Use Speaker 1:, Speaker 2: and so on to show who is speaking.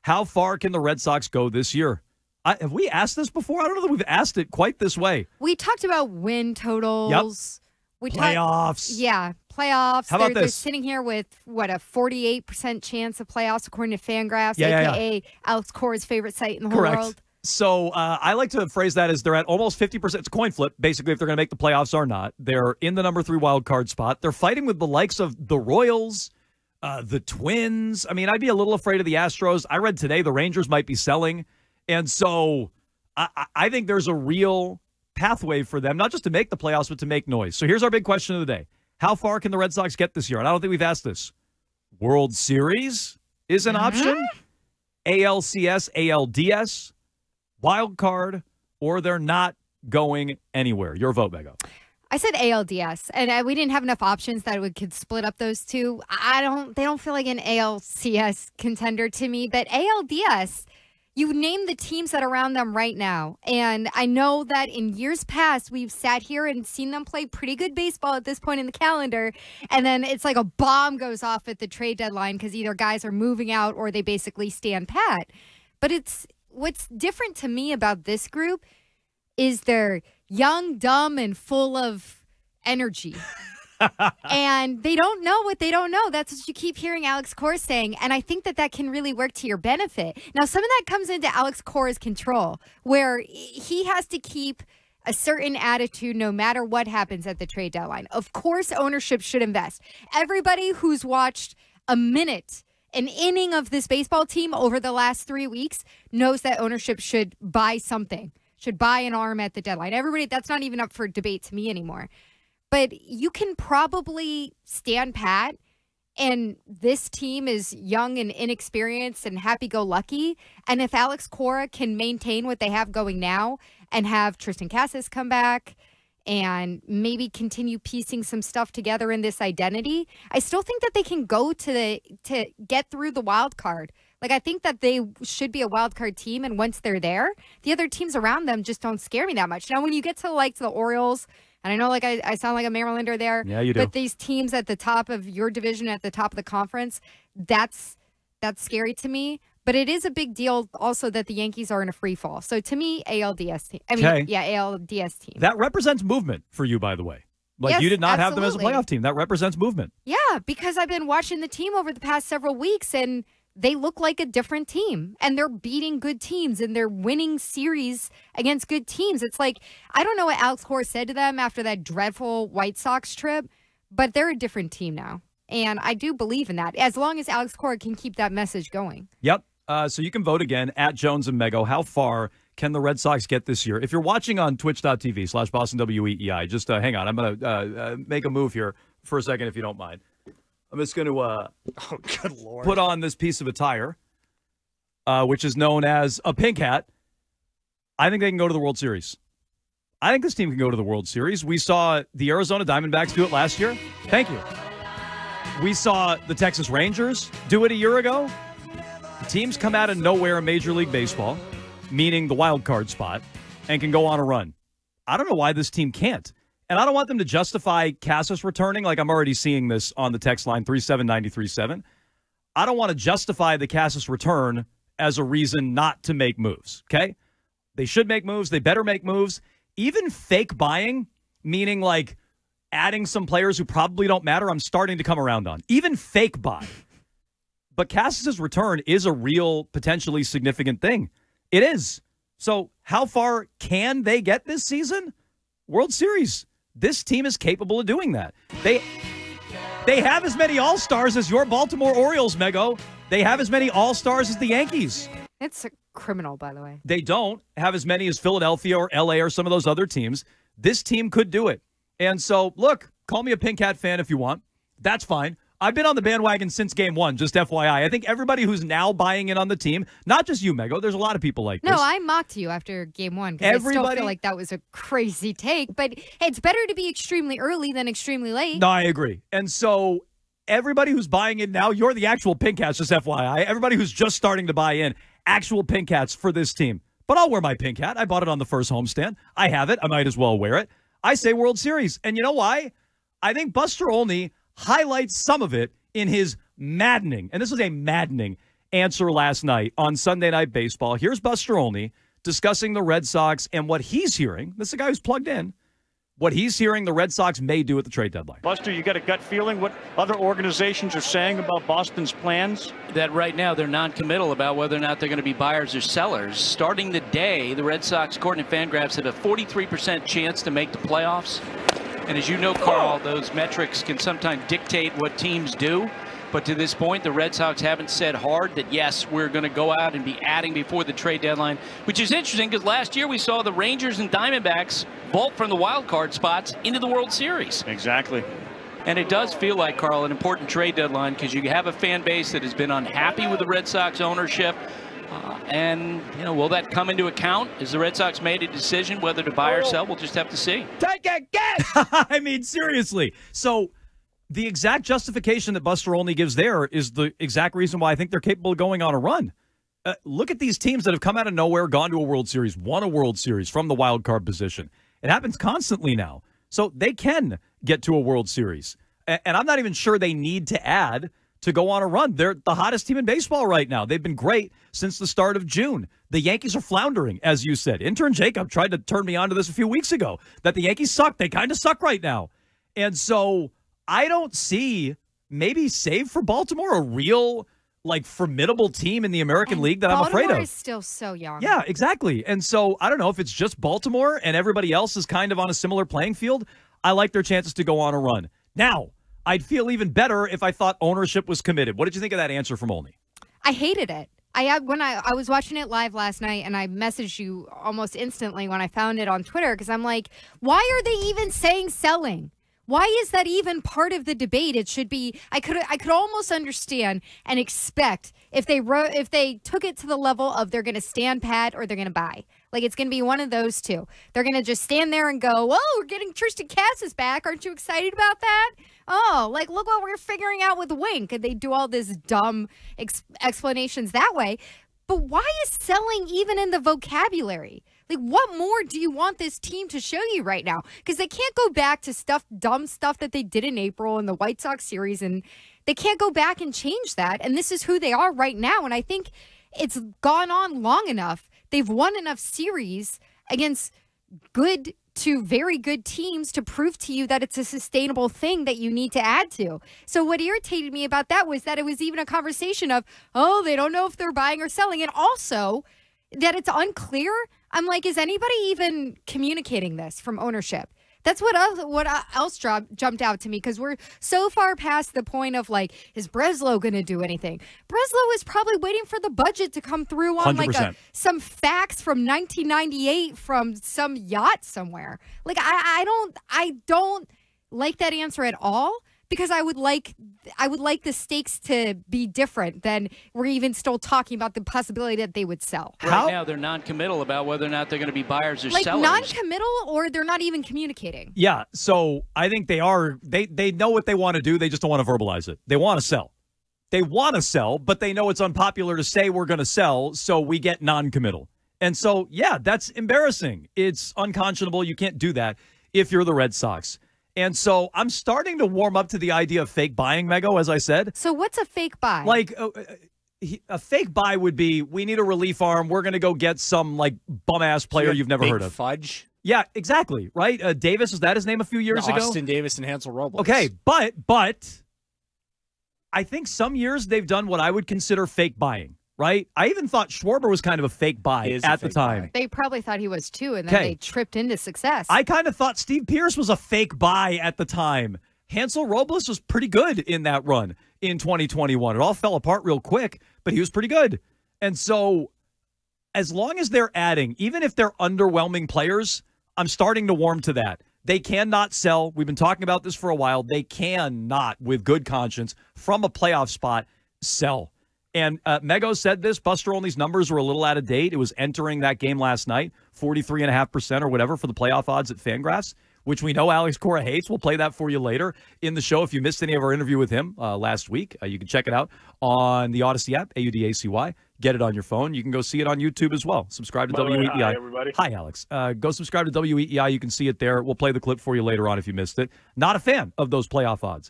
Speaker 1: How far can the Red Sox go this year? Have we asked this before? I don't know that we've asked it quite this way.
Speaker 2: We talked about win totals.
Speaker 1: Yep. Playoffs.
Speaker 2: Playoffs.
Speaker 1: How about
Speaker 2: They're
Speaker 1: this?
Speaker 2: sitting here with, a 48% chance of playoffs according to Fangraphs,
Speaker 1: Yeah.
Speaker 2: a.k.a. Alex Cora's favorite site in the whole
Speaker 1: Correct.
Speaker 2: world.
Speaker 1: So I like to phrase that as they're at almost 50%. It's a coin flip, basically, if they're going to make the playoffs or not. They're in the number 3 wild card spot. They're fighting with the likes of the Royals, the Twins. I mean, I'd be a little afraid of the Astros. I read today the Rangers might be selling. And so I think there's a real pathway for them, not just to make the playoffs, but to make noise. So here's our big question of the day. How far can the Red Sox get this year? And I don't think we've asked this. World Series is an option. ALCS, ALDS, wild card, or they're not going anywhere. Your vote, Mego.
Speaker 2: I said ALDS, and we didn't have enough options that we could split up those two. They don't feel like an ALCS contender to me, but ALDS, you name the teams that are around them right now. And I know that in years past, we've sat here and seen them play pretty good baseball at this point in the calendar. And then it's like a bomb goes off at the trade deadline because either guys are moving out or they basically stand pat. But what's different to me about this group is they're young, dumb, and full of energy. And they don't know what they don't know. That's what you keep hearing Alex Cora saying. And I think that can really work to your benefit. Now, some of that comes into Alex Cora's control, where he has to keep a certain attitude no matter what happens at the trade deadline. Of course, ownership should invest. Everybody who's watched an inning of this baseball team over the last 3 weeks knows that ownership should buy something, should buy an arm at the deadline. Everybody, that's not even up for debate to me anymore. But you can probably stand pat, and this team is young and inexperienced and happy-go-lucky. And if Alex Cora can maintain what they have going now and have Tristan Casas come back and maybe continue piecing some stuff together in this identity, I still think that they can go to get through the wild card. Like, I think that they should be a wild card team, and once they're there, the other teams around them just don't scare me that much. Now, when you get to the Orioles, and I know I sound like a Marylander there.
Speaker 1: Yeah, you do.
Speaker 2: But these teams at the top of your division, at the top of the conference, that's scary to me. But it is a big deal also that the Yankees are in a free fall. So to me, ALDS team. ALDS team.
Speaker 1: That represents movement for you, by the way.
Speaker 2: Yes,
Speaker 1: you did not have
Speaker 2: absolutely.
Speaker 1: them as a playoff team. That represents movement.
Speaker 2: Yeah, because I've been watching the team over the past several weeks, and they look like a different team, and they're beating good teams, and they're winning series against good teams. It's like, I don't know what Alex Cora said to them after that dreadful White Sox trip, but they're a different team now. And I do believe in that, as long as Alex Cora can keep that message going.
Speaker 1: Yep. So you can vote again at Jones and Mego. How far can the Red Sox get this year? If you're watching on twitch.tv/Boston WEEI, just hang on. I'm going to make a move here for a second, if you don't mind. I'm just going to
Speaker 3: oh, good Lord.
Speaker 1: put on this piece of attire, which is known as a pink hat. I think they can go to the World Series. I think this team can go to the World Series. We saw the Arizona Diamondbacks do it last year. Thank you. We saw the Texas Rangers do it a year ago. Teams come out of nowhere in Major League Baseball, meaning the wild card spot, and can go on a run. I don't know why this team can't. And I don't want them to justify Casas returning, like I'm already seeing this on the text line 37937. I don't want to justify the Casas return as a reason not to make moves, okay? They should make moves. They better make moves. Even fake buying, meaning like adding some players who probably don't matter, I'm starting to come around on. Even fake buy. But Casas' return is a real, potentially significant thing. It is. So how far can they get this season? World Series. This team is capable of doing that. They have as many All-Stars as your Baltimore Orioles, Mego. They have as many All-Stars as the Yankees.
Speaker 2: It's a criminal, by the way.
Speaker 1: They don't have as many as Philadelphia or LA or some of those other teams. This team could do it. And so, look, call me a Pink Hat fan if you want. That's fine. I've been on the bandwagon since game one, just FYI. I think everybody who's now buying in on the team, not just you, Mego, there's a lot of people like this.
Speaker 2: No, I mocked you after game one because I still feel like that was a crazy take. But hey, it's better to be extremely early than extremely late.
Speaker 1: No, I agree. And so everybody who's buying in now, you're the actual Pink Hats, just FYI. Everybody who's just starting to buy in, actual Pink Hats for this team. But I'll wear my Pink Hat. I bought it on the first homestand. I have it. I might as well wear it. I say World Series. And you know why? I think Buster Olney highlights some of it in his maddening, and this is a maddening, answer last night on Sunday Night Baseball. Here's Buster Olney discussing the Red Sox and what he's hearing. This is a guy who's plugged in. What he's hearing the Red Sox may do at the trade deadline.
Speaker 3: Buster, you got a gut feeling what other organizations are saying about Boston's plans?
Speaker 4: That right now they're non-committal about whether or not they're going to be buyers or sellers. Starting the day, the Red Sox, according to Fangraphs, have a 43% chance to make the playoffs. And as you know, Carl, those metrics can sometimes dictate what teams do. But to this point, the Red Sox haven't said hard that, yes, we're going to go out and be adding before the trade deadline, which is interesting because last year we saw the Rangers and Diamondbacks vault from the wild card spots into the World Series.
Speaker 3: Exactly.
Speaker 4: And it does feel like, Carl, an important trade deadline because you have a fan base that has been unhappy with the Red Sox ownership. And, will that come into account? Has the Red Sox made a decision whether to buy or sell? We'll just have to see.
Speaker 1: Take it, get! I mean, seriously. So the exact justification that Buster Olney gives there is the exact reason why I think they're capable of going on a run. Look at these teams that have come out of nowhere, gone to a World Series, won a World Series from the wild card position. It happens constantly now. So they can get to a World Series. And I'm not even sure they need to add to go on a run. They're the hottest team in baseball right now. They've been great since the start of June. The Yankees are floundering, as you said. Intern Jacob tried to turn me on to this a few weeks ago, that the Yankees suck. They kind of suck right now. And so I don't see, maybe save for Baltimore, a real, formidable team in the American League that I'm afraid of.
Speaker 2: Baltimore is still so young.
Speaker 1: Yeah, exactly. And so I don't know if it's just Baltimore and everybody else is kind of on a similar playing field. I like their chances to go on a run. Now, I'd feel even better if I thought ownership was committed. What did you think of that answer from Olney?
Speaker 2: I hated it. When I was watching it live last night, and I messaged you almost instantly when I found it on Twitter because I'm like, why are they even saying selling? Why is that even part of the debate? It should be. I could almost understand and expect if they took it to the level of they're going to stand pat or they're going to buy. Like it's going to be one of those two. They're going to just stand there and go, "Oh, we're getting Tristan Cassis back. Aren't you excited about that?" Oh, look what we're figuring out with Wink. And they do all this dumb explanations that way. But why is selling even in the vocabulary? What more do you want this team to show you right now? Because they can't go back to dumb stuff that they did in April in the White Sox series, and they can't go back and change that. And this is who they are right now. And I think it's gone on long enough. They've won enough series against good to very good teams to prove to you that it's a sustainable thing that you need to add to. So what irritated me about that was that it was even a conversation of, oh, they don't know if they're buying or selling. And also that it's unclear. I'm like, is anybody even communicating this from ownership? That's what else jumped out to me because we're so far past the point of is Breslow going to do anything? Breslow is probably waiting for the budget to come through on
Speaker 1: 100%.
Speaker 2: Some facts from 1998 from some yacht somewhere. I don't like that answer at all. Because I would like the stakes to be different than we're even still talking about the possibility that they would sell.
Speaker 4: Right now, they're non-committal about whether or not they're going to be buyers or sellers.
Speaker 2: Non-committal, or they're not even communicating.
Speaker 1: Yeah, so I think they are. They know what they want to do. They just don't want to verbalize it. They want to sell. They want to sell, but they know it's unpopular to say we're going to sell, so we get non-committal. And so, yeah, that's embarrassing. It's unconscionable. You can't do that if you're the Red Sox. And so I'm starting to warm up to the idea of fake buying, Mego, as I said.
Speaker 2: So what's a fake buy?
Speaker 1: A fake buy would be, we need a relief arm. We're going to go get some, bum-ass player you've never heard of.
Speaker 5: Fudge?
Speaker 1: Yeah, exactly, right? Davis, was that his name a few years ago?
Speaker 5: Austin Davis and Hansel Robles.
Speaker 1: Okay, but I think some years they've done what I would consider fake buying. Right? I even thought Schwarber was kind of a fake buy at the time.
Speaker 2: They probably thought he was too, and then they tripped into success.
Speaker 1: I kind of thought Steve Pearce was a fake buy at the time. Hansel Robles was pretty good in that run in 2021. It all fell apart real quick, but he was pretty good. And so as long as they're adding, even if they're underwhelming players, I'm starting to warm to that. They cannot sell. We've been talking about this for a while. They cannot, with good conscience, from a playoff spot, sell. And Mego said this. Buster Olney's numbers were a little out of date. It was entering that game last night, 43.5% or whatever for the playoff odds at Fangraphs, which we know Alex Cora hates. We'll play that for you later in the show. If you missed any of our interview with him last week, you can check it out on the Odyssey app, AUDACY. Get it on your phone. You can go see it on YouTube as well. Subscribe to WEEI.
Speaker 3: Hi, everybody.
Speaker 1: Hi, Alex. Go subscribe to WEEI. You can see it there. We'll play the clip for you later on if you missed it. Not a fan of those playoff odds.